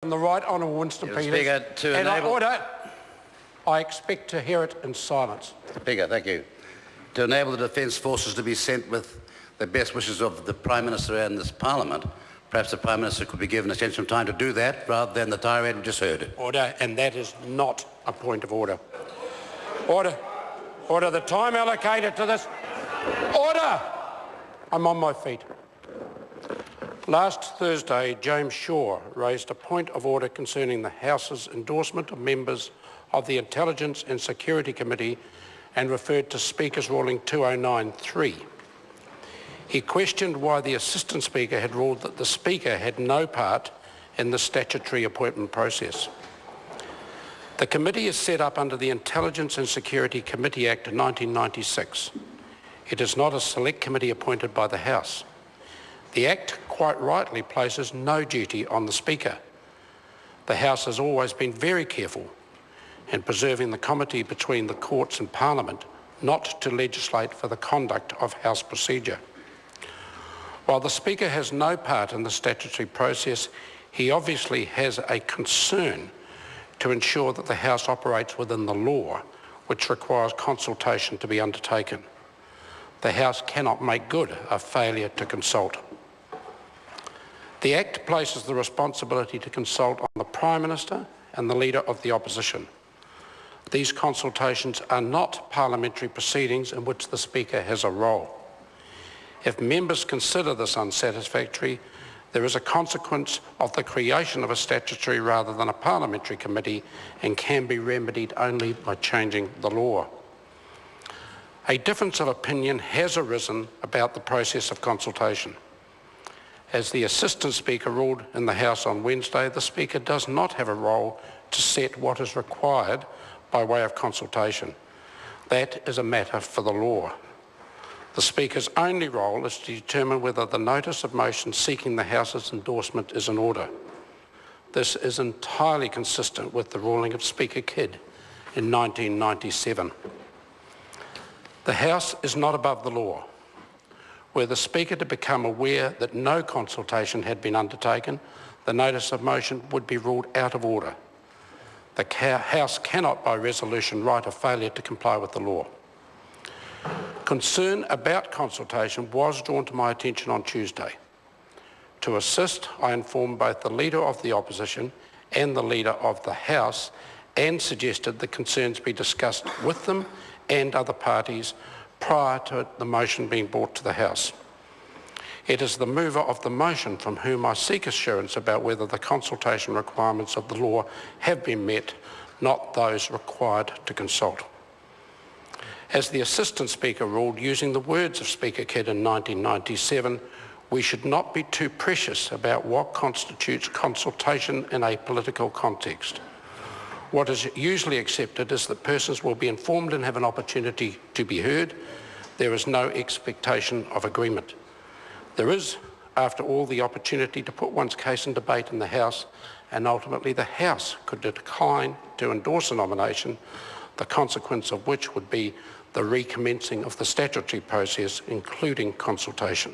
from the Right Honourable Winston Peters. Speaker, to and enable... Order. I expect to hear it in silence. Speaker, thank you. To enable the Defence Forces to be sent with the best wishes of the Prime Minister and this Parliament, perhaps the Prime Minister could be given a sense of time to do that rather than the tirade we just heard. Order, and that is not a point of order. Order. Order. The time allocated to this. Order! I'm on my feet. Last Thursday, James Shaw raised a point of order concerning the House's endorsement of members of the Intelligence and Security Committee and referred to Speaker's ruling 2093. He questioned why the Assistant Speaker had ruled that the Speaker had no part in the statutory appointment process. The committee is set up under the Intelligence and Security Committee Act of 1996. It is not a select committee appointed by the House. The Act quite rightly places no duty on the Speaker. The House has always been very careful in preserving the comity between the courts and Parliament not to legislate for the conduct of House procedure. While the Speaker has no part in the statutory process, he obviously has a concern to ensure that the House operates within the law, which requires consultation to be undertaken. The House cannot make good a failure to consult. The Act places the responsibility to consult on the Prime Minister and the Leader of the Opposition. These consultations are not parliamentary proceedings in which the Speaker has a role. If members consider this unsatisfactory, there is a consequence of the creation of a statutory rather than a parliamentary committee and can be remedied only by changing the law. A difference of opinion has arisen about the process of consultation. As the Assistant Speaker ruled in the House on Wednesday, the Speaker does not have a role to set what is required by way of consultation. That is a matter for the law. The Speaker's only role is to determine whether the notice of motion seeking the House's endorsement is in order. This is entirely consistent with the ruling of Speaker Kidd in 1997. The House is not above the law. Were the Speaker to become aware that no consultation had been undertaken, the notice of motion would be ruled out of order. The House cannot by resolution write a failure to comply with the law. Concern about consultation was drawn to my attention on Tuesday. To assist, I informed both the Leader of the Opposition and the Leader of the House and suggested the concerns be discussed with them and other parties prior to the motion being brought to the House. It is the mover of the motion from whom I seek assurance about whether the consultation requirements of the law have been met, not those required to consult. As the Assistant Speaker ruled, using the words of Speaker Kidd in 1997, we should not be too precious about what constitutes consultation in a political context. What is usually accepted is that persons will be informed and have an opportunity to be heard. There is no expectation of agreement. There is, after all, the opportunity to put one's case in debate in the House, and ultimately the House could decline to endorse a nomination, the consequence of which would be the recommencing of the statutory process, including consultation.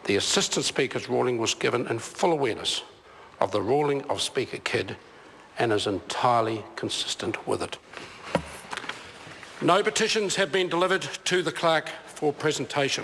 The Assistant Speaker's ruling was given in full awareness of the ruling of Speaker Kidd and is entirely consistent with it. No petitions have been delivered to the Clerk for presentation.